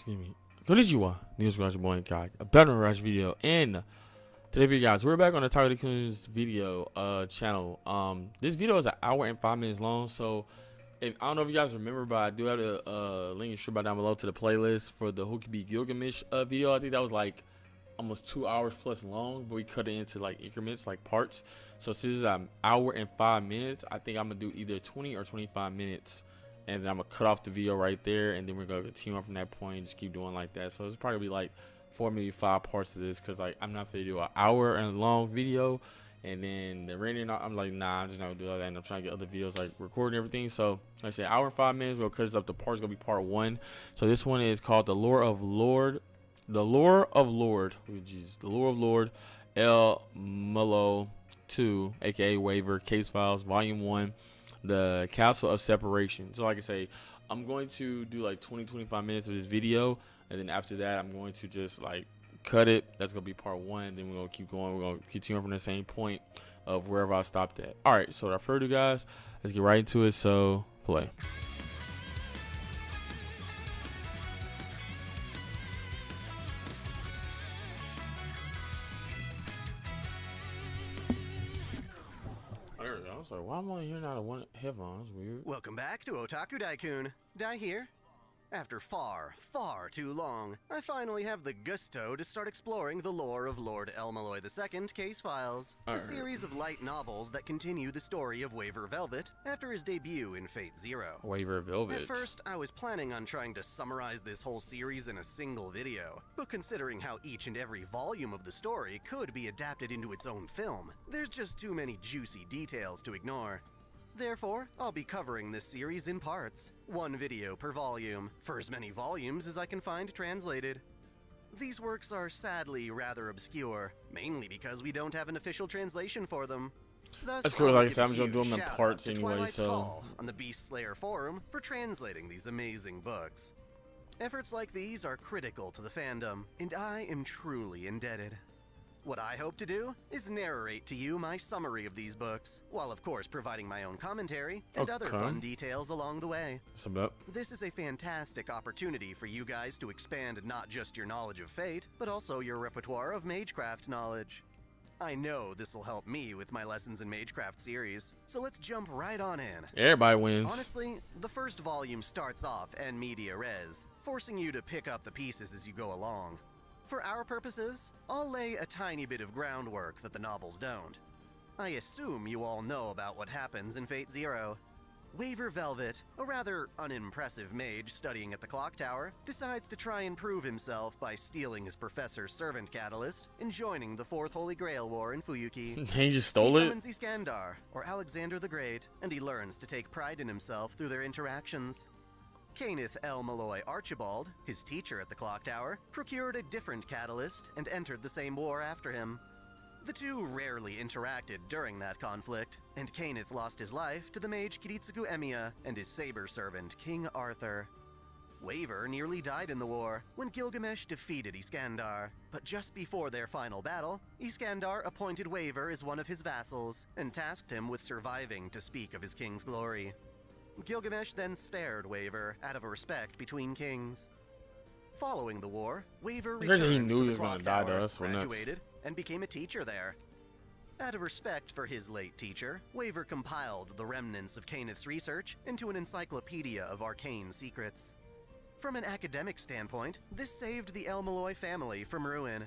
Excuse me. Konnichiwa. News Garage Boy INCOG. A better rush video. And today, video guys, we're back on the Tiger Coons video channel. This video is an hour and 5 minutes long. So if I don't know if you guys remember, but I do have a link in the down below to the playlist for the Who Could Be Gilgamesh video. I think that was like almost 2 hours plus long, but we cut it into like increments, like parts. So since this is an hour and 5 minutes, I think I'm gonna do either 20 or 25 minutes. And then I'm gonna cut off the video right there, and then we're gonna continue on from that point and just keep doing like that. So it's probably be like 4, maybe 5 parts of this, because like I'm not gonna do an hour and long video, and then the rendering, I'm like, nah, I'm just not gonna do all that. And I'm trying to get other videos like recording everything. So like I said, hour and 5 minutes. We'll cut this up. The part's gonna be part 1. So this one is called the Lore of Lord, which is the Lore of Lord el-melloi 2, aka Waver Case Files Volume 1. The Castle of Separation. So like I say, I'm going to do like 20-25 minutes of this video, and then after that I'm going to just like cut it. That's gonna be part 1. Then we're gonna keep going. We're gonna continue from the same point of wherever I stopped at. All right, so without further ado, guys, let's get right into it. So play. I was like, why am I hearing out of one headphones? Weird. Welcome back to Otaku Daikun. Dai here. After far too long, I finally have the gusto to start exploring the lore of Lord el-melloi II Case Files, a series of light novels that continue the story of Waver Velvet after his debut in Fate Zero. Waver Velvet. At first, I was planning on trying to summarize this whole series in a single video, but considering how each and every volume of the story could be adapted into its own film, there's just too many juicy details to ignore. Therefore, I'll be covering this series in parts, 1 video per volume, for as many volumes as I can find translated. These works are sadly rather obscure, mainly because we don't have an official translation for them. Thus, that's cool. Like I said, I'm just just doing them in parts anyway, so on the Beast Slayer forum for translating these amazing books. Efforts like these are critical to the fandom, and I am truly indebted. What I hope to do is narrate to you my summary of these books, while of course providing my own commentary and other fun details along the way. This is a fantastic opportunity for you guys to expand not just your knowledge of Fate, but also your repertoire of Magecraft knowledge. I know this will help me with my Lessons in Magecraft series, so let's jump right on in. Everybody wins. Honestly, the first volume starts off en media res, forcing you to pick up the pieces as you go along. For our purposes, I'll lay a tiny bit of groundwork that the novels don't. I assume you all know about what happens in Fate Zero. Waver Velvet, a rather unimpressive mage studying at the Clock Tower, decides to try and prove himself by stealing his professor's servant catalyst and joining the 4th Holy Grail War in Fuyuki. He just stole it? He summons Iskandar, or Alexander the Great, and he learns to take pride in himself through their interactions. Kenneth el-melloi Archibald, his teacher at the Clock Tower, procured a different catalyst and entered the same war after him. The two rarely interacted during that conflict, and Kenneth lost his life to the mage Kiritsugu Emiya and his saber servant King Arthur. Waver nearly died in the war when Gilgamesh defeated Iskandar, but just before their final battle, Iskandar appointed Waver as one of his vassals and tasked him with surviving to speak of his king's glory. Gilgamesh then spared Waver out of a respect between kings. Following the war, Waver returned to the Clock Tower, graduated, and became a teacher there. Out of respect for his late teacher, Waver compiled the remnants of Kenneth's research into an encyclopedia of arcane secrets. From an academic standpoint, this saved the el-melloi family from ruin.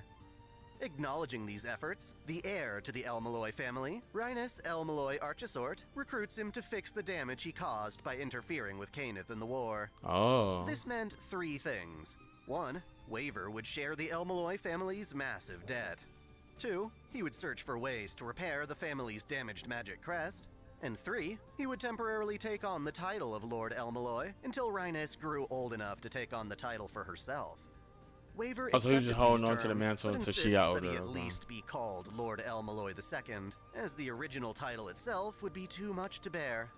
Acknowledging these efforts, the heir to the el-melloi family, Rhinus el-melloi Archisort, recruits him to fix the damage he caused by interfering with Kenneth in the war. This meant 3 things. 1, Waver would share the el-melloi family's massive debt. 2, he would search for ways to repair the family's damaged magic crest. And 3, he would temporarily take on the title of Lord el-melloi until Rhinus grew old enough to take on the title for herself. Waver so he's just holding on to the mantle until she got older. That he at least be called Lord el-melloi II, as the original title itself would be too much to bear.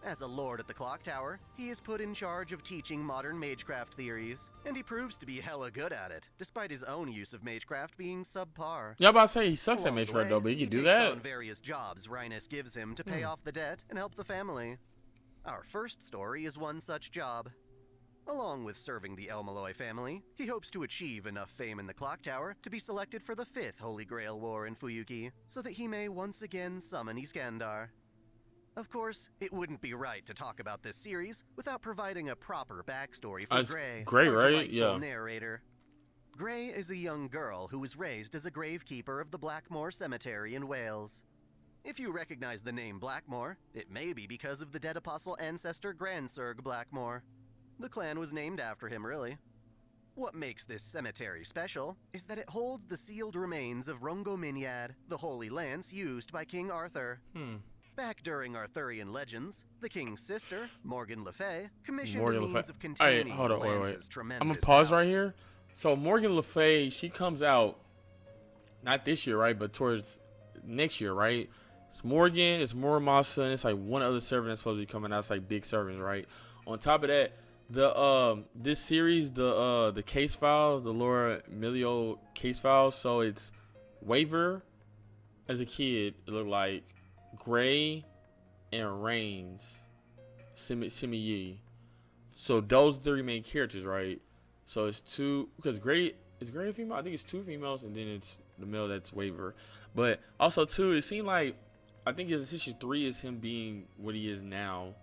As a lord at the Clock Tower, he is put in charge of teaching modern Magecraft theories, and he proves to be hella good at it, despite his own use of Magecraft being subpar. Yeah, about to say he sucks at Magecraft though, but he can do that. He takes on various jobs Rhinus gives him to pay off the debt and help the family. Our first story is one such job. Along with serving the el-melloi family, he hopes to achieve enough fame in the clock tower to be selected for the 5th Holy Grail War in Fuyuki, so that he may once again summon Iskandar. Of course, it wouldn't be right to talk about this series without providing a proper backstory for Gray, Gray, our right? delightful Yeah. narrator. Gray is a young girl who was raised as a gravekeeper of the Blackmore Cemetery in Wales. If you recognize the name Blackmore, it may be because of the dead apostle ancestor Gransurg Blackmore. The clan was named after him, really. What makes this cemetery special is that it holds the sealed remains of Rongo-Minyad, the holy lance used by King Arthur. Back during Arthurian legends, the king's sister, Morgan Le Fay, commissioned a means of containing the lance's tremendous I'm gonna pause power. right here. So Morgan Le Fay, she comes out not this year, right, but towards next year, right? It's Morgan, it's Muramasa, and it's like one other servant that's supposed to be coming out. It's like big servants, right? On top of that, the this series, the case files, the Laura Milio case files. So it's Waver as a kid, it looked like Gray and Reigns, Simi Yi. So those 3 main characters, right? So it's 2 because Gray is Gray a female? I think it's 2 females, and then it's the male that's Waver. But also too, it seemed like I think his issue 3 is him being what he is now.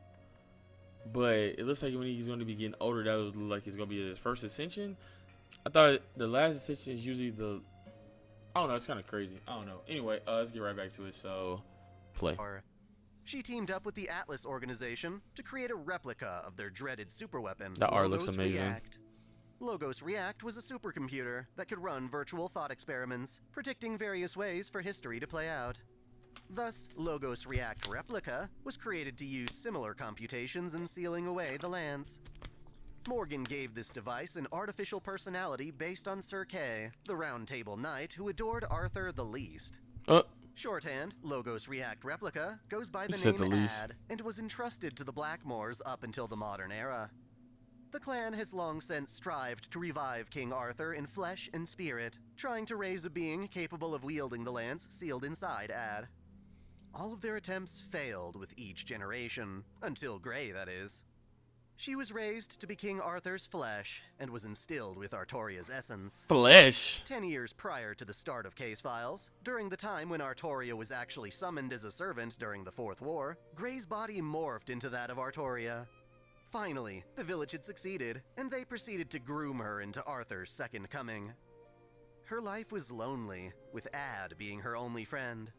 But it looks like when he's going to be getting older, that would look like it's going to be his first ascension. I thought the last ascension is usually the... I don't know. It's kind of crazy. I don't know. Anyway, let's get right back to it. So, play. She teamed up with the Atlas organization to create a replica of their dreaded superweapon, That art looks amazing. React. Logos React was a supercomputer that could run virtual thought experiments, predicting various ways for history to play out. Thus, Logos React Replica was created to use similar computations in sealing away the lands. Morgan gave this device an artificial personality based on Sir Kay, the Round Table Knight who adored Arthur the least. Shorthand, Logos React Replica goes by the name Ad and was entrusted to the Blackmores up until the modern era. The clan has long since strived to revive King Arthur in flesh and spirit, trying to raise a being capable of wielding the lance sealed inside Ad. All of their attempts failed with each generation, until Gray, that is. She was raised to be King Arthur's flesh, and was instilled with Artoria's essence. Flesh? 10 years prior to the start of Case Files, during the time when Artoria was actually summoned as a servant during the Fourth War, Gray's body morphed into that of Artoria. Finally, the village had succeeded, and they proceeded to groom her into Arthur's second coming. Her life was lonely, with Ad being her only friend.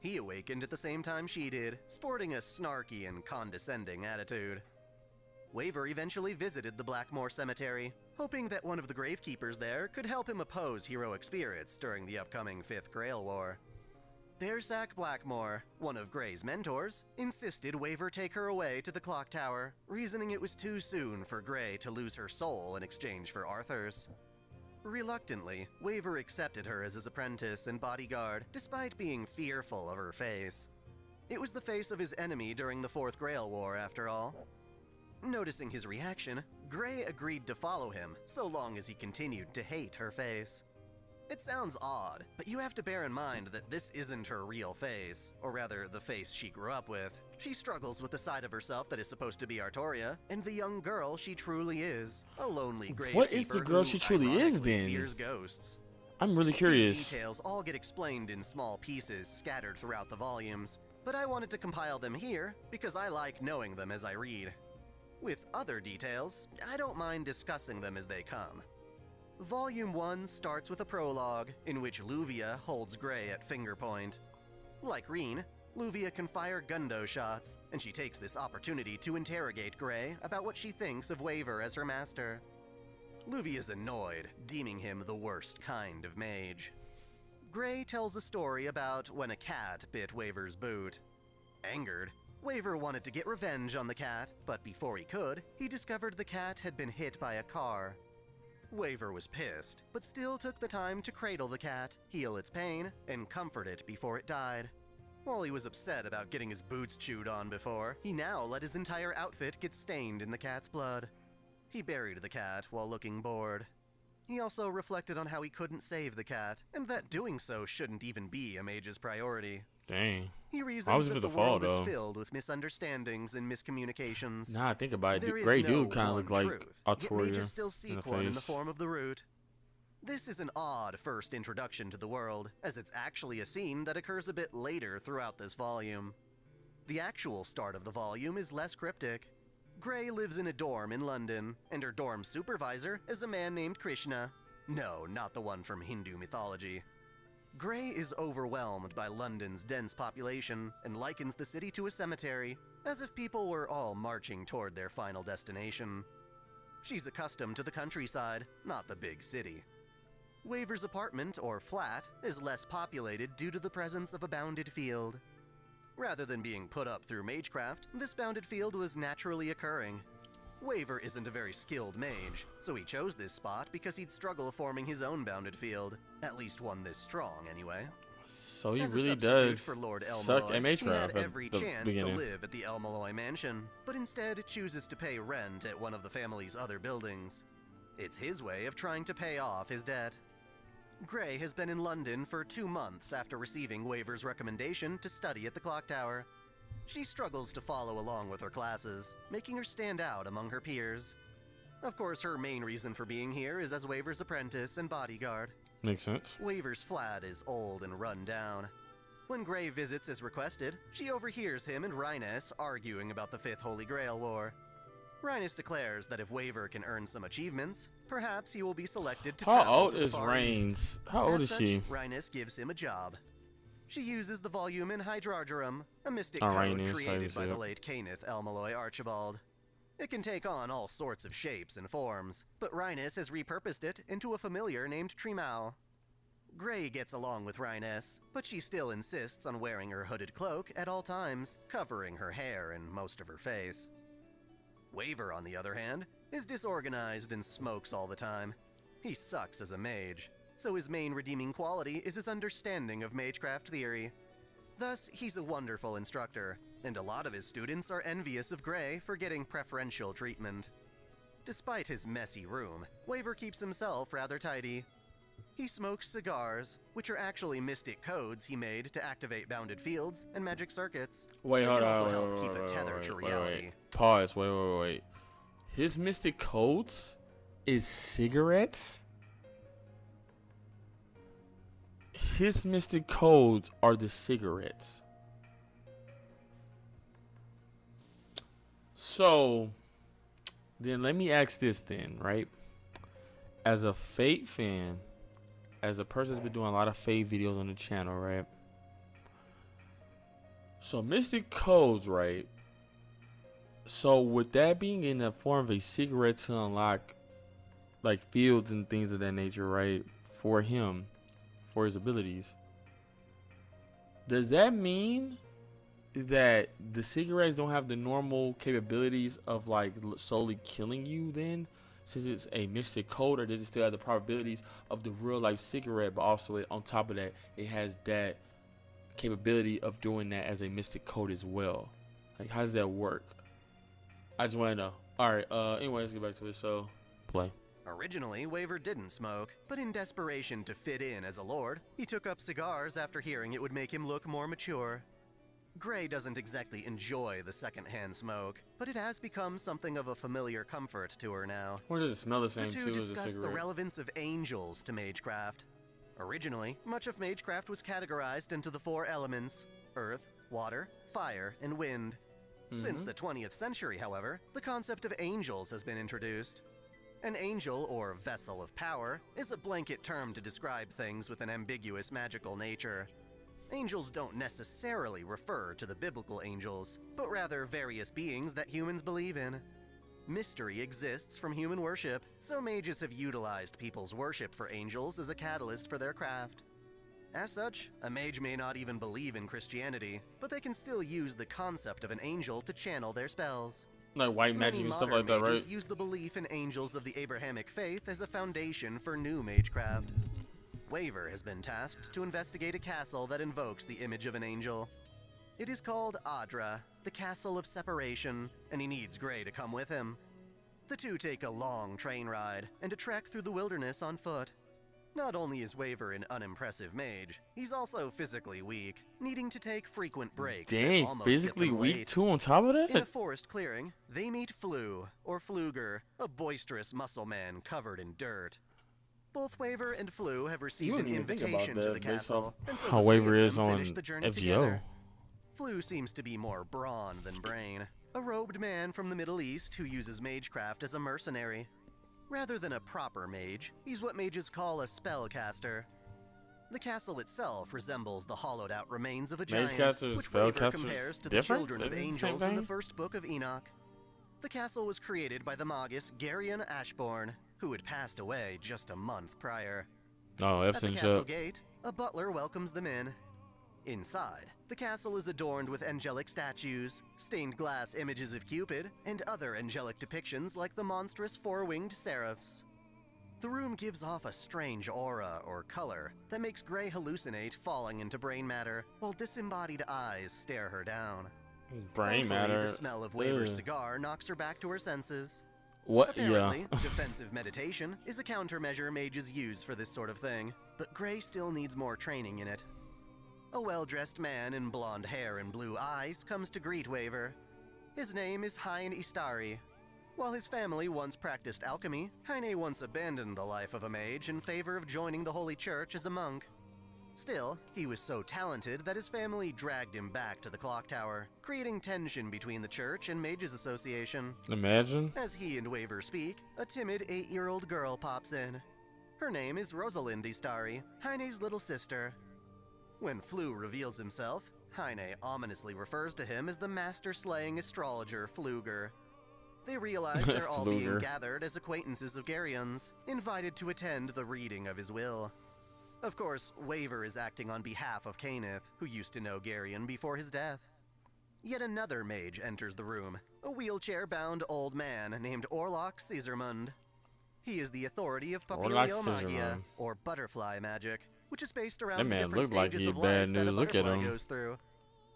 He awakened at the same time she did, sporting a snarky and condescending attitude. Waver eventually visited the Blackmore Cemetery, hoping that one of the gravekeepers there could help him oppose heroic spirits during the upcoming 5th Grail War. Bearsack Blackmore, one of Gray's mentors, insisted Waver take her away to the clock tower, reasoning it was too soon for Gray to lose her soul in exchange for Arthur's. Reluctantly, Waver accepted her as his apprentice and bodyguard, despite being fearful of her face. It was the face of his enemy during the 4th Grail War, after all. Noticing his reaction, Gray agreed to follow him, so long as he continued to hate her face. It sounds odd, but you have to bear in mind that this isn't her real face, or rather, the face she grew up with. She struggles with the side of herself that is supposed to be Artoria, and the young girl she truly is, a lonely gravekeeper. What is the girl she truly is, then? Fears ghosts. I'm really curious. These details all get explained in small pieces scattered throughout the volumes, but I wanted to compile them here because I like knowing them as I read. With other details, I don't mind discussing them as they come. Volume 1 starts with a prologue, in which Luvia holds Gray at finger point. Like Reen, Luvia can fire Gundo shots, and she takes this opportunity to interrogate Gray about what she thinks of Waver as her master. Luvia's annoyed, deeming him the worst kind of mage. Gray tells a story about when a cat bit Waver's boot. Angered, Waver wanted to get revenge on the cat, but before he could, he discovered the cat had been hit by a car. Waver was pissed, but still took the time to cradle the cat, heal its pain, and comfort it before it died. While he was upset about getting his boots chewed on before, he now let his entire outfit get stained in the cat's blood. He buried the cat while looking bored. He also reflected on how he couldn't save the cat, and that doing so shouldn't even be a mage's priority. Dang. He Why reasoned was it that for the the fall, world though? is filled with misunderstandings and miscommunications. Nah, think about it. There is Gray no dude kind of one look like truth, yet Artoria mages still in seek the one in the face. form of the root. This is an odd first introduction to the world, as it's actually a scene that occurs a bit later throughout this volume. The actual start of the volume is less cryptic. Gray lives in a dorm in London, and her dorm supervisor is a man named Krishna. No, not the one from Hindu mythology. Gray is overwhelmed by London's dense population and likens the city to a cemetery, as if people were all marching toward their final destination. She's accustomed to the countryside, not the big city. Waver's apartment, or flat, is less populated due to the presence of a bounded field. Rather than being put up through magecraft, this bounded field was naturally occurring. Waver isn't a very skilled mage, so he chose this spot because he'd struggle forming his own bounded field, at least one this strong anyway. So he As a really substitute does for Lord suck el-melloi, at he magecraft had at every the chance beginning. to live at the el-melloi mansion, but instead chooses to pay rent at one of the family's other buildings. It's his way of trying to pay off his debt. Gray has been in London for 2 months after receiving Waver's recommendation to study at the clock tower. She struggles to follow along with her classes, making her stand out among her peers. Of course, her main reason for being here is as Waver's apprentice and bodyguard. Makes sense. Waver's flat is old and run down. When Gray visits as requested, she overhears him and Rhinus arguing about the Fifth Holy Grail War. Rhinus declares that if Waver can earn some achievements, perhaps he will be selected to How travel old to the is Far East. Rains? How old As is such, she? Rhinus gives him a job. She uses the volume in Hydrargyrum, a mystic Oh, code Rhinus, I created by see the it. late Kenneth el-melloi Archibald. It can take on all sorts of shapes and forms, but Rhinus has repurposed it into a familiar named Trimau. Gray gets along with Rhinus, but she still insists on wearing her hooded cloak at all times, covering her hair and most of her face. Waver, on the other hand, is disorganized and smokes all the time. He sucks as a mage, so his main redeeming quality is his understanding of magecraft theory. Thus, he's a wonderful instructor, and a lot of his students are envious of Gray for getting preferential treatment. Despite his messy room, Waver keeps himself rather tidy. He smokes cigars, which are actually mystic codes he made to activate bounded fields and magic circuits. Wait, They hold can on. also Wait, help wait, keep wait, a wait, tether wait, to wait, reality. wait. Pause. Wait. His mystic codes is cigarettes? His mystic codes are the cigarettes. So, then let me ask this then, right? As a Fate fan, as a person that's been doing a lot of Fate videos on the channel, right? So, mystic codes, right? So, with that being in the form of a cigarette to unlock, like, fields and things of that nature, right? For him, for his abilities. Does that mean that the cigarettes don't have the normal capabilities of, like, solely killing you then? Since it's a mystic code, or does it still have the probabilities of the real life cigarette, but also on top of that, it has that capability of doing that as a mystic code as well? Like, how does that work? I just want to know. Alright, anyway, let's get back to it. So, play. Originally, Waver didn't smoke, but in desperation to fit in as a lord, he took up cigars after hearing it would make him look more mature. Gray doesn't exactly enjoy the secondhand smoke, but it has become something of a familiar comfort to her now. Or does it smell the same The two too as a discuss the cigarette? relevance of angels to magecraft. Originally, much of magecraft was categorized into the 4 elements: earth, water, fire, and wind. Since the 20th century, however, the concept of angels has been introduced. An angel, or vessel of power, is a blanket term to describe things with an ambiguous magical nature. Angels don't necessarily refer to the biblical angels, but rather various beings that humans believe in. Mystery exists from human worship, so mages have utilized people's worship for angels as a catalyst for their craft. As such, a mage may not even believe in Christianity, but they can still use the concept of an angel to channel their spells. Like white magic Many and stuff modern like that, mages right? use the belief in angels of the Abrahamic faith as a foundation for new magecraft. Waver has been tasked to investigate a castle that invokes the image of an angel. It is called Adra, the Castle of Separation, and he needs Gray to come with him. The two take a long train ride and a trek through the wilderness on foot. Not only is Waver an unimpressive mage, he's also physically weak, needing to take frequent breaks. Dang, that physically weak too on top of that? In a forest clearing, they meet Flu, or Fluger, a boisterous muscle man covered in dirt. Both Waver and Flu have received an invitation to the castle, and so how the Waver three of is them on finish the journey FGO. together. Flu seems to be more brawn than brain, a robed man from the Middle East who uses magecraft as a mercenary. Rather than a proper mage, he's what mages call a spellcaster. The castle itself resembles the hollowed-out remains of a giant, which Waver compares to the children of angels in the first book of Enoch. The castle was created by the magus Garion Ashbourne, who had passed away just a month prior. Oh, At the castle gate, a butler welcomes them in. Inside, the castle is adorned with angelic statues, stained glass images of Cupid, and other angelic depictions like the monstrous four-winged seraphs. The room gives off a strange aura or color that makes Gray hallucinate falling into brain matter, while disembodied eyes stare her down. Brain Thankfully, matter. the smell of Waver's cigar knocks her back to her senses. What? Apparently, defensive meditation is a countermeasure mages use for this sort of thing, but Gray still needs more training in it. A well-dressed man in blonde hair and blue eyes comes to greet Waver. His name is Hein Istari. While his family once practiced alchemy, Heine once abandoned the life of a mage in favor of joining the Holy Church as a monk. Still, he was so talented that his family dragged him back to the clock tower, creating tension between the church and Mages Association. Imagine. As he and Waver speak, a timid 8-year-old girl pops in. Her name is Rosalind Istari, Heine's little sister. When Flu reveals himself, Heine ominously refers to him as the master-slaying astrologer Fluger. They realize they're all being gathered as acquaintances of Garion's, invited to attend the reading of his will. Of course, Waver is acting on behalf of Cainith, who used to know Garion before his death. Yet another mage enters the room, a wheelchair-bound old man named Orlok Caesarmund. He is the authority of Papilio-magia, or butterfly magic, which is based around the different stages of life that a butterfly goes through.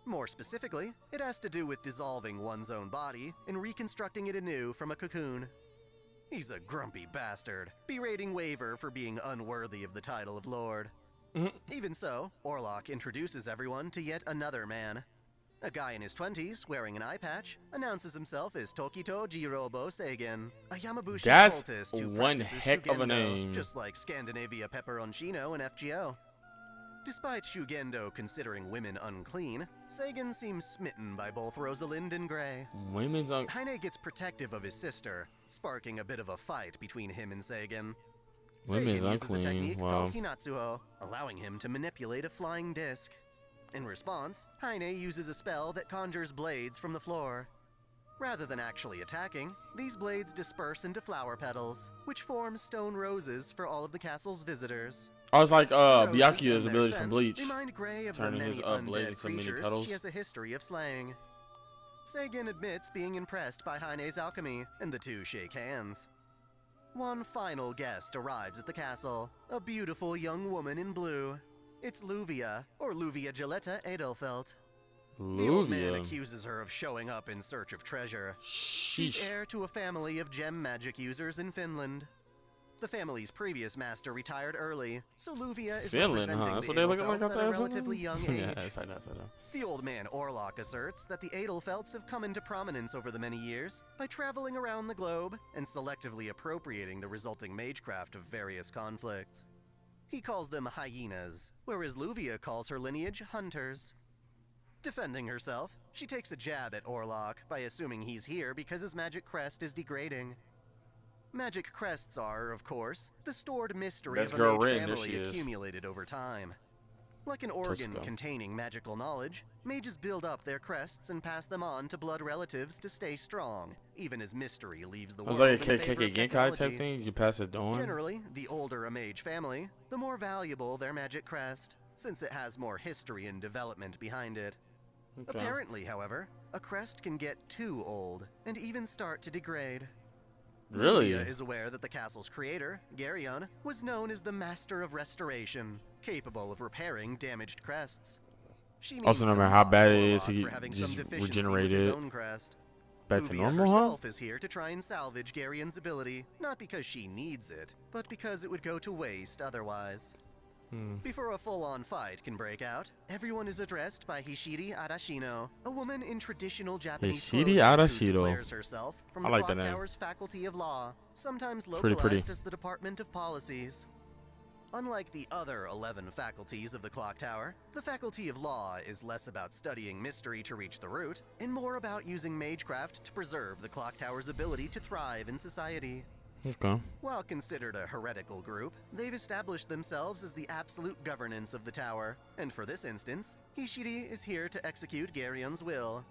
More specifically, it has to do with dissolving one's own body and reconstructing it anew from a cocoon. He's a grumpy bastard, berating Waver for being unworthy of the title of Lord. Even so, Orlok introduces everyone to yet another man. A guy in his 20s, wearing an eye patch, announces himself as Tokito Jirobo Seigen, a Yamabushi cultist who one practices heck of a Shugendo, name. just like Scandinavia Peperoncino and FGO. Despite Shugendo considering women unclean, Sagan seems smitten by both Rosalind and Gray. Heine gets protective of his sister, sparking a bit of a fight between him and Sagan. Sagan uses a technique called Hinatsuho, allowing him to manipulate a flying disc. In response, Heine uses a spell that conjures blades from the floor. Rather than actually attacking, these blades disperse into flower petals, which form stone roses for all of the castle's visitors. I was like, Byakuya's ability from Bleach. Remind Gray of Turning the many his undead blades into mini creatures petals. she has a history of slaying. Sagan admits being impressed by Heine's alchemy, and the two shake hands. One final guest arrives at the castle, a beautiful young woman in blue. It's Luvia, or Luvia Gilletta Edelfelt. The old man accuses her of showing up in search of treasure. She's heir to a family of gem magic users in Finland. The family's previous master retired early, so Luvia is representing the Edelfelts at a relatively young age. Yes, I know. The old man Orlok asserts that the Edelfelts have come into prominence over the many years by traveling around the globe and selectively appropriating the resulting magecraft of various conflicts. He calls them hyenas, whereas Luvia calls her lineage hunters. Defending herself, she takes a jab at Orlok by assuming he's here because his magic crest is degrading. Magic crests are, of course, the stored mystery of a mage family accumulated over time. Like an organ containing magical knowledge, mages build up their crests and pass them on to blood relatives to stay strong, even as mystery leaves the world. It was like a KKK Genkai type thing, you pass it on? Generally, the older a mage family, the more valuable their magic crest, since it has more history and development behind it. Okay. Apparently, however, a crest can get too old, and even start to degrade. Really? Luvia is aware that the castle's creator, Garion, was known as the Master of Restoration, capable of repairing damaged crests. She also, no matter how bad it is, he just regenerated it back to Luvia normal, huh? herself is here to try and salvage Garion's ability, not because she needs it, but because it would go to waste otherwise. Before a full-on fight can break out, everyone is addressed by Hishiri Arashino, a woman in traditional Japanese Hishiri clothing Arashino. who declares herself from I the like that Clock name. Tower's Faculty of Law, sometimes Pretty localized pretty. as the Department of Policies. Unlike the other 11 faculties of the Clock Tower, the Faculty of Law is less about studying mystery to reach the root, and more about using magecraft to preserve the Clock Tower's ability to thrive in society. Okay. While considered a heretical group, they've established themselves as the absolute governance of the tower, and for this instance, Hishiri is here to execute Garion's will.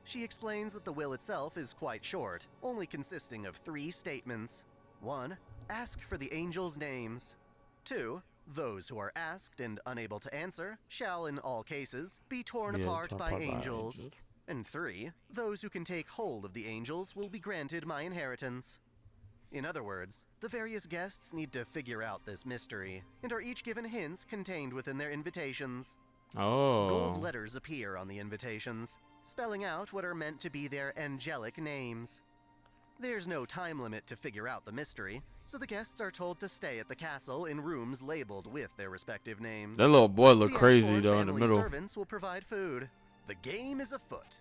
She explains that the will itself is quite short, only consisting of 3 statements. 1. Ask for the angels' names. 2. Those who are asked and unable to answer shall, in all cases, be torn apart by angels. And 3. Those who can take hold of the angels will be granted my inheritance. In other words, the various guests need to figure out this mystery, and are each given hints contained within their invitations. Oh. Gold letters appear on the invitations, spelling out what are meant to be their angelic names. There's no time limit to figure out the mystery, so the guests are told to stay at the castle in rooms labeled with their respective names. That little boy look The crazy Ashbourne though in the family middle. servants will provide food. The game is afoot.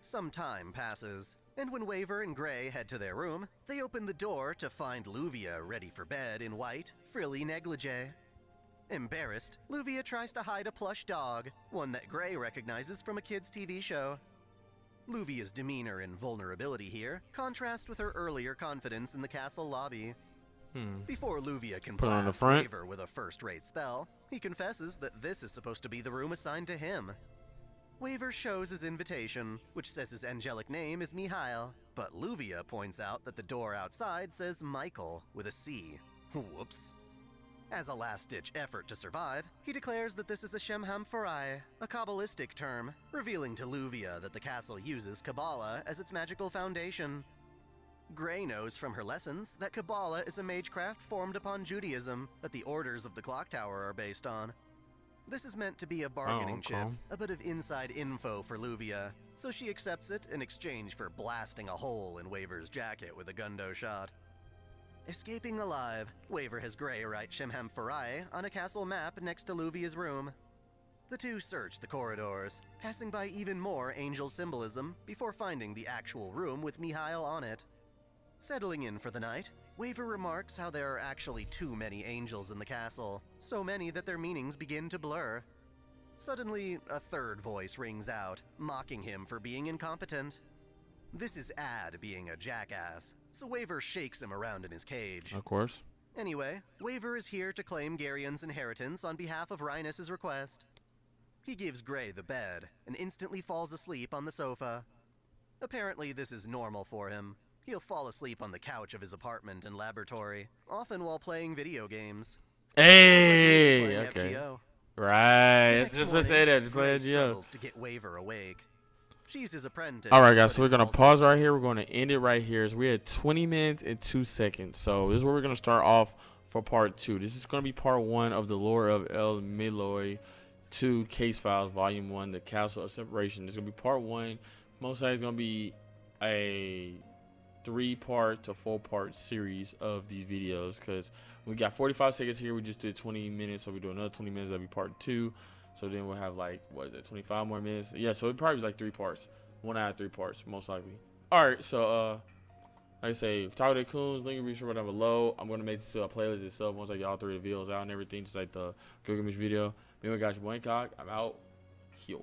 Some time passes, and when Waver and Gray head to their room, they open the door to find Luvia ready for bed in white, frilly negligee. Embarrassed, Luvia tries to hide a plush dog, one that Gray recognizes from a kid's TV show. Luvia's demeanor and vulnerability here contrast with her earlier confidence in the castle lobby. Before Luvia can Put it on the blast front. Waver with a first-rate spell, he confesses that this is supposed to be the room assigned to him. Waver shows his invitation, which says his angelic name is Mihail, but Luvia points out that the door outside says Michael with a C. Whoops. As a last-ditch effort to survive, he declares that this is a Shemham Farai, a Kabbalistic term, revealing to Luvia that the castle uses Kabbalah as its magical foundation. Gray knows from her lessons that Kabbalah is a magecraft formed upon Judaism that the orders of the Clock Tower are based on. This is meant to be a bargaining chip, a bit of inside info for Luvia, so she accepts it in exchange for blasting a hole in Waver's jacket with a gundo shot. Escaping alive, Waver has Gray write Shemham Farai on a castle map next to Luvia's room. The two search the corridors, passing by even more angel symbolism before finding the actual room with Mihail on it. Settling in for the night, Waver remarks how there are actually too many angels in the castle, so many that their meanings begin to blur. Suddenly, a third voice rings out, mocking him for being incompetent. This is Ad being a jackass, so Waver shakes him around in his cage. Of course. Anyway, Waver is here to claim Garion's inheritance on behalf of Rhinus' request. He gives Gray the bed, and instantly falls asleep on the sofa. Apparently this is normal for him. He'll fall asleep on the couch of his apartment and laboratory, often while playing video games. Hey, Playing okay. FGO. Right. Next Just morning, say that. Just Gray play FGO. struggles to get Waver awake. She's his apprentice. All right, guys. but So we're is gonna also pause right here. We're gonna end it right here. So we're at 20 minutes and 2 seconds. So this is where we're gonna start off for part 2. This is gonna be part 1 of the lore of el-melloi 2 Case Files Volume 1, the Castle of Separation. This is gonna be part 1. Most likely it's gonna be a 3-part to 4-part series of these videos because we got 45 seconds here. We just did 20 minutes, so we do another 20 minutes. That'll be part 2. So then we'll have like, what is it, 25 more minutes? Yeah, so it'd probably be like 3 parts. 1 out of 3 parts, most likely. All right, so like I say, Talk to the Coons, link in the description down below. I'm gonna make this a playlist itself once I get all 3 of the videos out and everything, just like the Google Image video. Anyway, guys, your boy INCOG. I'm out. Here.